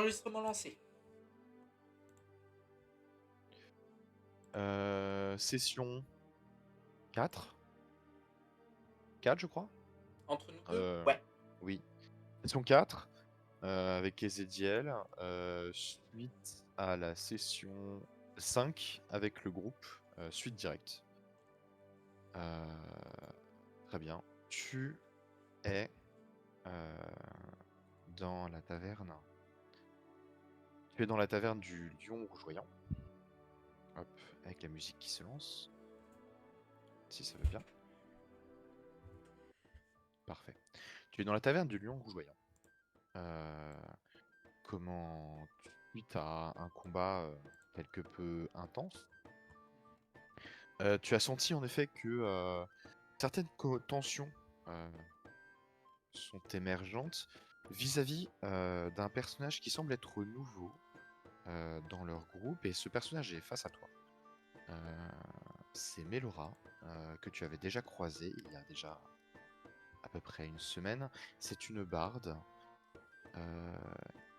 Enregistrement lancé. Session 4. 4, je crois. Entre nous deux, ouais. Oui. Session 4, avec Ezekiel, suite à la session 5 avec le groupe, suite directe. Très bien. Tu es dans la taverne. Tu es dans la taverne du Lion Rougeoyant. Hop, avec la musique qui se lance. Si ça veut bien. Parfait. Tu es dans la taverne du Lion Rougeoyant. Suite à un combat quelque peu intense, tu as senti en effet que certaines tensions sont émergentes vis-à-vis d'un personnage qui semble être nouveau dans leur groupe, et ce personnage est face à toi. C'est Melora, que tu avais déjà croisé il y a déjà à peu près une semaine. C'est une barde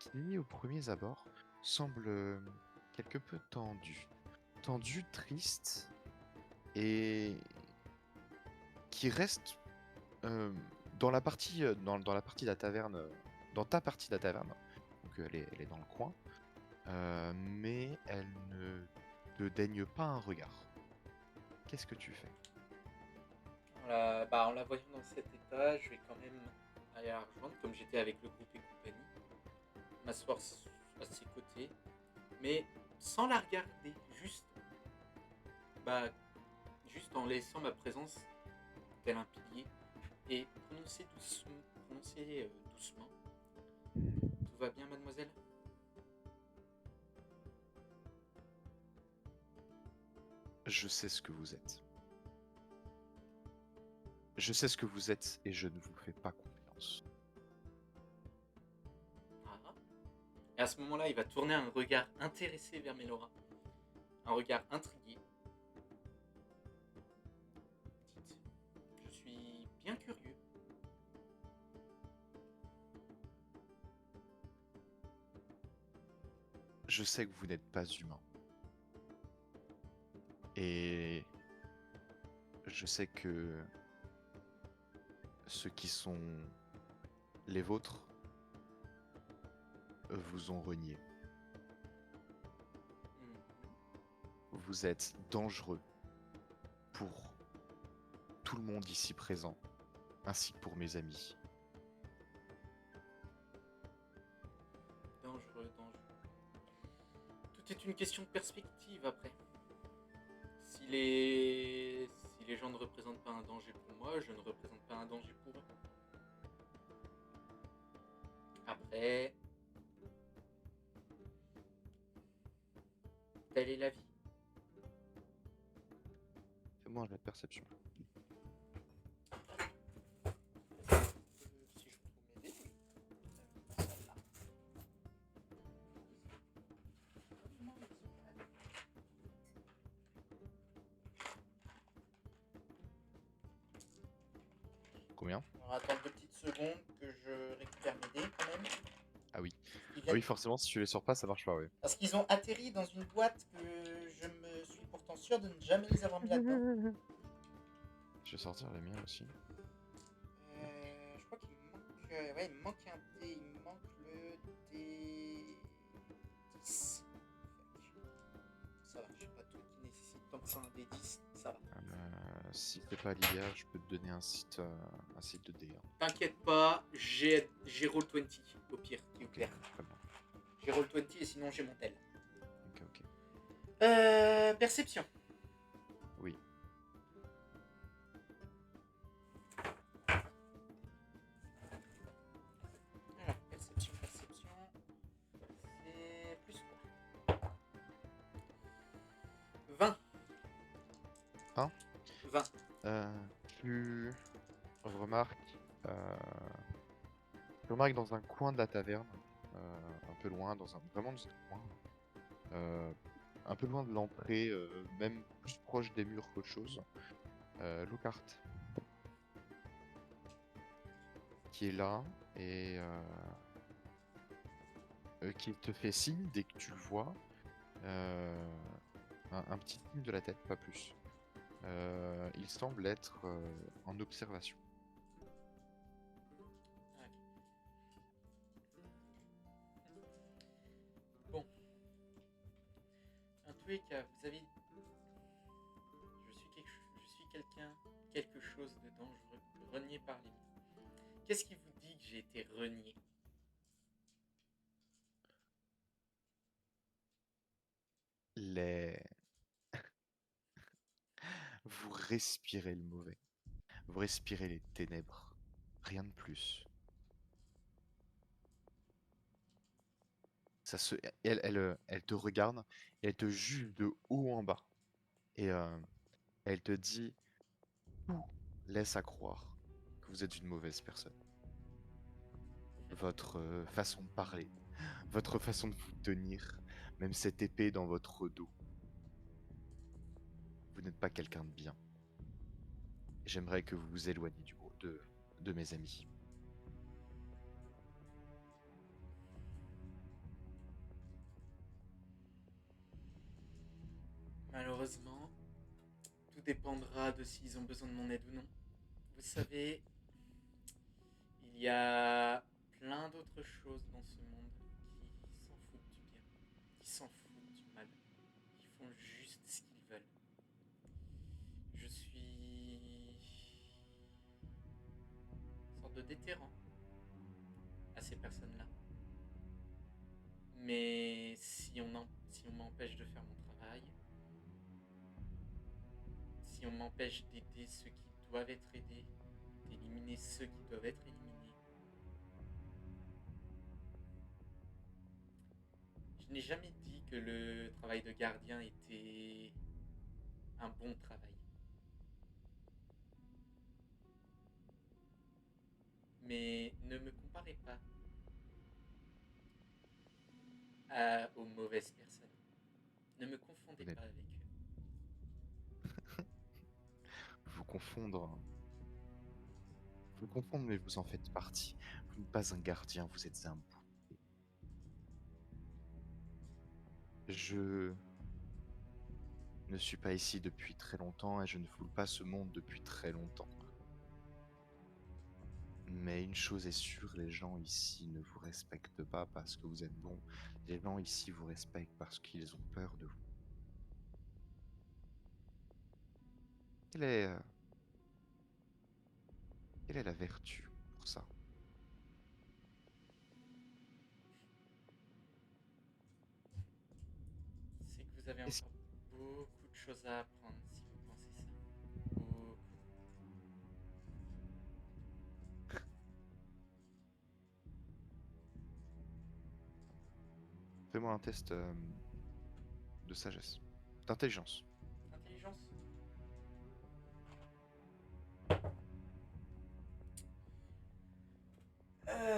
qui, aux premiers abords, semble quelque peu tendue, triste, et qui reste dans la partie dans la partie de la taverne, dans ta partie de la taverne. Donc elle est dans le coin, mais elle ne te daigne pas un regard. Qu'est-ce que tu fais? En la voyant dans cet état, je vais quand même aller la rejoindre, comme j'étais avec le groupe et compagnie, m'asseoir à ses côtés, mais sans la regarder, juste en laissant ma présence tel un pilier, et prononcer doucement. Tout va bien, mademoiselle? Je sais ce que vous êtes. Je sais ce que vous êtes et je ne vous fais pas confiance. Ah. Et à ce moment-là, il va tourner un regard intéressé vers Melora, un regard intrigué. Dites, je suis bien curieux. Je sais que vous n'êtes pas humain. Et je sais que ceux qui sont les vôtres vous ont renié. Vous êtes dangereux pour tout le monde ici présent, ainsi que pour mes amis. Dangereux. Tout est une question de perspective après. Si les gens ne représentent pas un danger pour moi, je ne représente pas un danger pour eux. Après, telle est la vie. Fais-moi un jet de perception. Si je trouve mes dés. Celle-là. Combien? On va attendre 2 petites secondes que je récupère mes dés quand même. Ah oui. Ils Ah viennent... oui, forcément, si tu les sors pas, ça marche pas, oui. Parce qu'ils ont atterri dans une boîte que je me suis pourtant sûr de ne jamais les avoir mis là-dedans. Je vais sortir les miens aussi. Je crois qu'il me manque... ouais, il me manque un dé. Il me manque le dé... 10. Ça va, j'ai pas tout qui nécessite tant que ça un dé 10. Ça va. Si t'es pas l'IA, je peux te donner un site de dés. Hein. T'inquiète pas, j'ai Roll20 au pire, qui vous plaît. Très bien. J'ai Roll20 et sinon j'ai mon tel. Ok. Perception. Oui. Alors, perception. C'est plus quoi? 20. 1. 20. Tu remarques dans un coin de la taverne, un peu loin, vraiment dans un coin, un peu loin de l'entrée, même plus proche des murs qu'autre chose, Lockhart qui est là, et qui te fait signe dès que tu le vois. euh, un petit signe de la tête, pas plus. Il semble être en observation. Ok. Bon, en tous les cas, vous avez. Je suis quelqu'un, quelque chose de dangereux, renié par les miens. Qu'est-ce qui vous dit que j'ai été renié? Les... Vous respirez le mauvais. Vous respirez les ténèbres. Rien de plus. Ça se... elle te regarde et elle te juge de haut en bas. Et elle te dit, tout laisse à croire que vous êtes une mauvaise personne. Votre façon de parler, votre façon de vous tenir, même cette épée dans votre dos. Vous n'êtes pas quelqu'un de bien. J'aimerais que vous vous éloigniez de mes amis. Malheureusement, tout dépendra de s'ils ont besoin de mon aide ou non. Vous savez, il y a plein d'autres choses dans ce monde qui s'en foutent du bien, qui s'en foutent du mal, qui font juste ce qu'ils veulent. Je suis une sorte de déterrant à ces personnes-là. Mais si on m'empêche de faire mon travail, si on m'empêche d'aider ceux qui doivent être aidés, d'éliminer ceux qui doivent être éliminés, je n'ai jamais dit que le travail de gardien était un bon travail. Mais ne me comparez pas aux mauvaises personnes. Ne me confondez Vous n'êtes pas avec eux. vous confondre. Vous confondre, mais vous en faites partie. Vous n'êtes pas un gardien, vous êtes un bouc. Je ne suis pas ici depuis très longtemps et je ne foule pas ce monde depuis très longtemps. Mais une chose est sûre, les gens ici ne vous respectent pas parce que vous êtes bon. Les gens ici vous respectent parce qu'ils ont peur de vous. Quelle est, euh, quelle est la vertu pour ça? C'est que vous avez Qu'est-ce encore beaucoup de choses à apprendre si vous pensez ça. Beaucoup. Fais-moi un test de sagesse, d'intelligence. Intelligence.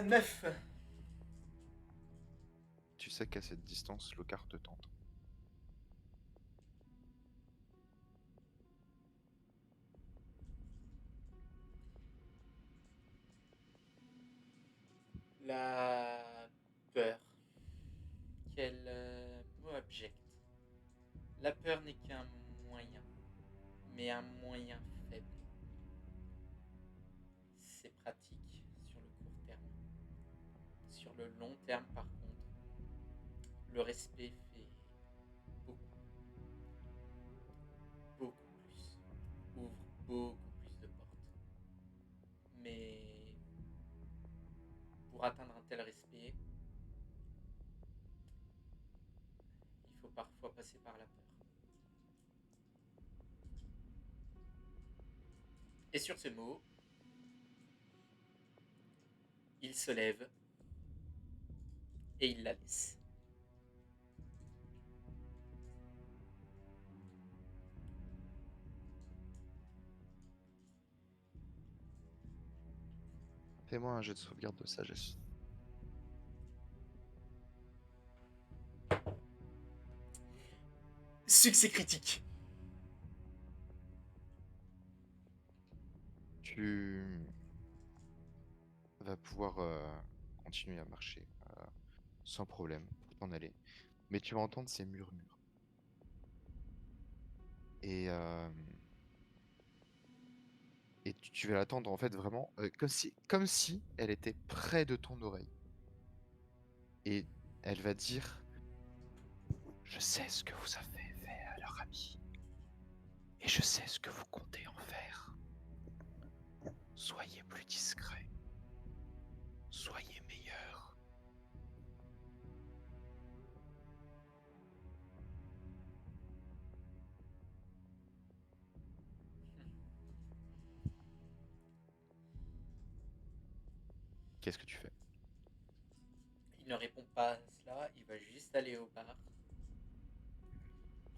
9. Tu sais qu'à cette distance, le quart te tente. La peur. Quel mot abject. La peur n'est qu'un moyen, mais un moyen faible. C'est pratique sur le court terme. Sur le long terme, par contre, le respect fait beaucoup, beaucoup plus. Ouvre beaucoup plus de portes. Mais pour atteindre un tel respect, il faut parfois passer par la peur. Et sur ce mot, il se lève et il la laisse. Fais-moi un jet de sauvegarde de sagesse. Succès critique. Tu vas pouvoir continuer à marcher sans problème, pour t'en aller. Mais tu vas entendre ces murmures. Et, euh, et tu vas l'attendre en fait vraiment comme si elle était près de ton oreille. Et elle va dire, je sais ce que vous avez fait à leur ami. Et je sais ce que vous comptez en faire. Soyez plus discret. Soyez meilleur. Qu'est-ce que tu fais? Il ne répond pas à cela, il va juste aller au bar,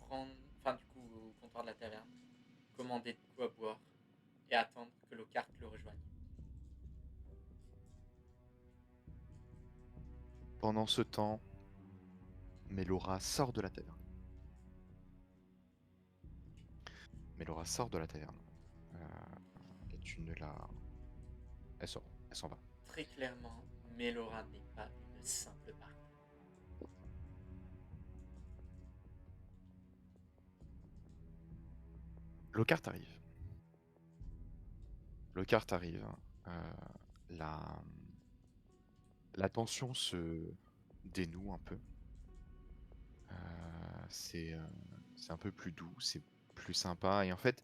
prendre, enfin du coup au comptoir de la taverne, commander de quoi boire et attendre que Lockhart le rejoigne. Pendant ce temps, Mélora sort de la taverne. Mélora sort de la taverne. Et tu ne la... Elle sort. Elle s'en va. Très clairement, Mélora n'est pas une simple barde. Lockhart arrive. Lockhart arrive. Euh, la... la tension se dénoue un peu. C'est un peu plus doux, c'est plus sympa. Et en fait,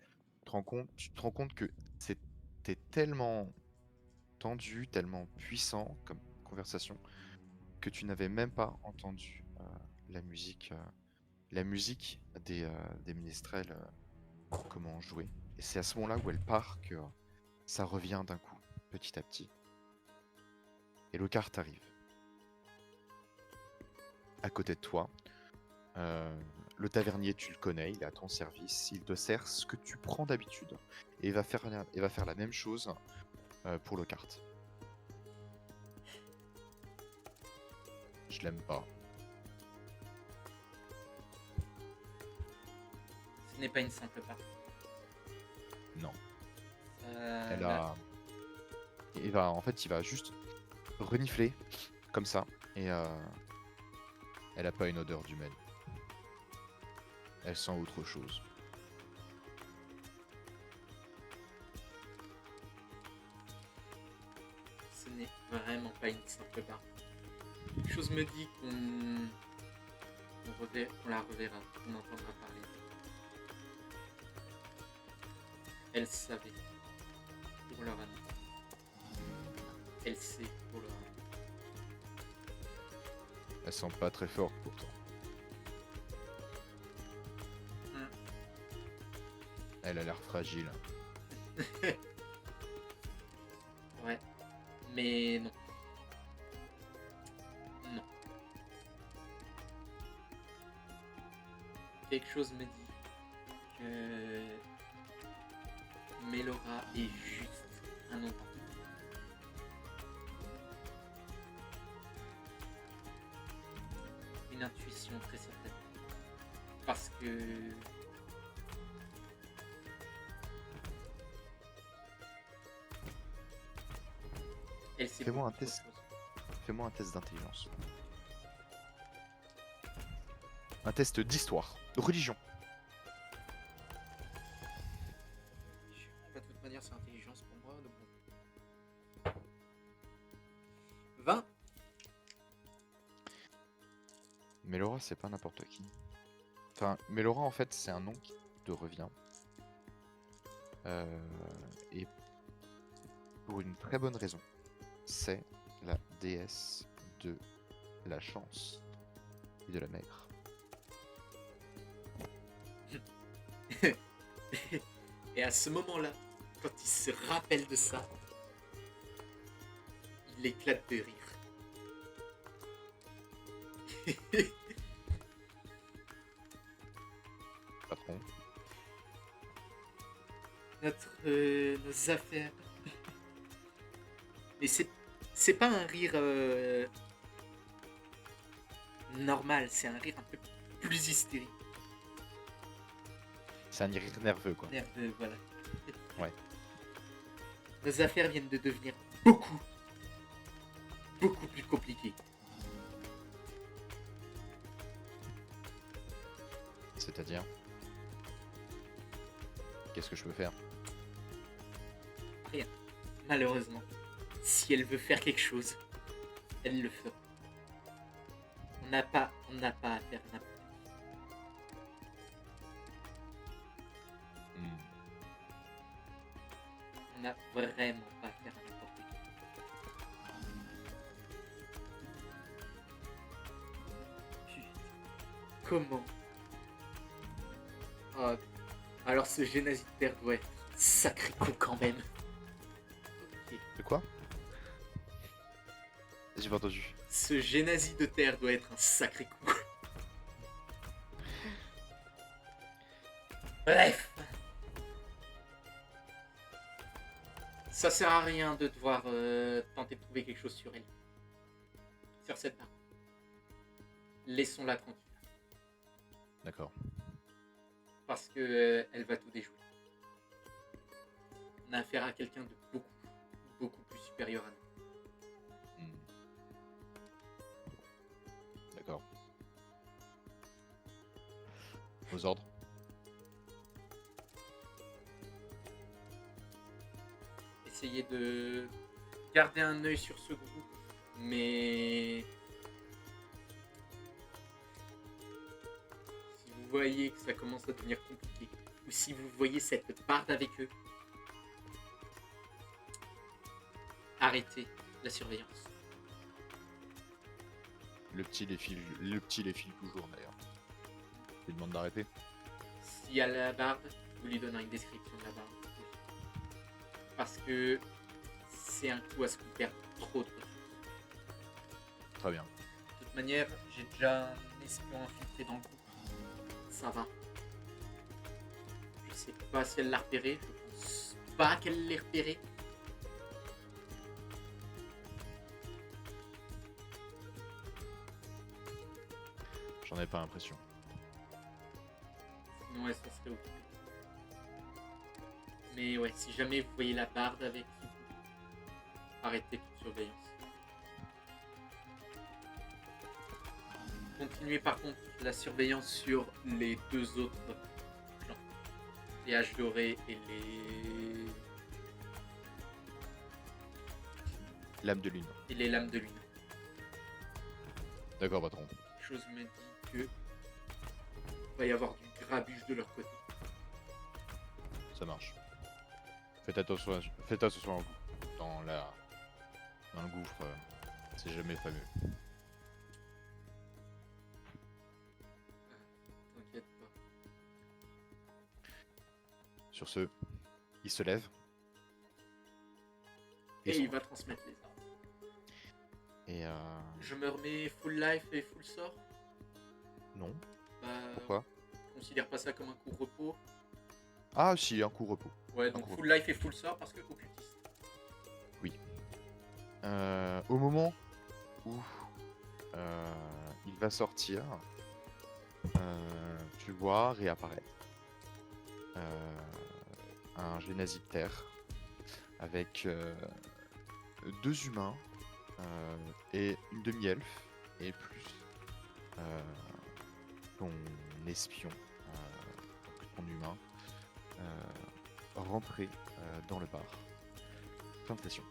tu te rends compte que c'était tellement tendu, tellement puissant comme conversation que tu n'avais même pas entendu la musique des ménestrels comment jouer. Et c'est à ce moment-là où elle part que ça revient d'un coup, petit à petit. Et Lockhart arrive. À côté de toi, le tavernier, tu le connais, il est à ton service, il te sert ce que tu prends d'habitude. Et il va faire la même chose pour Lockhart. Je l'aime pas. Ce n'est pas une simple barde. Non. Euh, Il va juste renifler comme ça. Et elle a pas une odeur d'humaine. Elle sent autre chose. Ce n'est vraiment pas une simple barde. Quelque chose me dit qu'on la reverra, qu'on entendra parler. Elle savait pour leur ami. Elle sait pour leur ami. Elle sent pas très forte pourtant. Elle a l'air fragile. Ouais, mais non. Non. Quelque chose me dit que Mélora est juste un enfant. Une intuition très certaine. Parce que elle sait Fais-moi un beaucoup trop de test. choses. Fais-moi un test d'intelligence. Un test d'histoire. De religion. De toute manière, c'est intelligence pour moi. Donc bon. 20. Mélora, c'est pas n'importe qui. Enfin, Mélora, en fait, c'est un nom qui te revient. Et pour une très bonne raison. C'est la déesse de la chance et de la mer. Et à ce moment-là, quand il se rappelle de ça, il éclate de rire. Patron. Nos affaires. Mais c'est pas un rire normal, c'est un rire un peu plus hystérique. C'est un rire nerveux, quoi. Nerveux, voilà. Ouais. Nos affaires viennent de devenir beaucoup plus compliquées. C'est-à-dire, qu'est-ce que je peux faire? Rien. Malheureusement. Si elle veut faire quelque chose, elle le fera. On n'a pas à faire n'importe Hmm. quoi. On n'a vraiment pas à faire n'importe quoi. Putain. Comment? Ah, alors ce génazi de terre doit être un sacré con quand même. Ok. De quoi? J'ai pas entendu. Ce génazi de terre doit être un sacré con. Bref. Ça sert à rien de devoir tenter de trouver quelque chose sur elle. Sur cette barre. Laissons-la tranquille. D'accord. Parce que elle va tout déjouer. On a affaire à quelqu'un de beaucoup plus supérieur à nous. Hmm. D'accord. Aux ordres. Essayez de garder un œil sur ce groupe, mais si vous voyez que ça commence à devenir compliqué, ou si vous voyez cette barde avec eux, arrêtez la surveillance. Le petit les file toujours d'ailleurs. Je lui demande d'arrêter. S'il y a la barde, vous lui donnez une description de la barde. Parce que c'est un coup à ce qu'on perd trop de ressources. Très bien. De toute manière, j'ai déjà un espion infiltré dans le groupe. Ça va. Je sais pas si elle l'a repéré. Je pense pas qu'elle l'ait repéré. J'en ai pas l'impression. Sinon, elle s'en serait occupée. Mais ouais, si jamais vous voyez la barde avec vous, arrêtez toute surveillance. Continuez par contre la surveillance sur les deux autres clans. Les Haches Dorées et Lame de lune. les Lames de Lune. D'accord, patron. Quelque chose me dit que va y avoir du grabuge de leur côté. Ça marche. Faites attention à vous. Dans le gouffre, c'est jamais fameux. T'inquiète pas. Sur ce, il se lève. Et s'en il va. va transmettre les armes. Et Je me remets full life et full sort. non. Bah, Pourquoi? considère pas ça comme un coup de repos. Ah si, un coup repos. Ouais, donc coup full life et full sort parce que occultiste. Au moment où il va sortir, tu vois réapparaître un génazi de terre avec deux humains et une demi-elfe et plus ton espion, ton humain, rentrer dans le bar. Fin de session.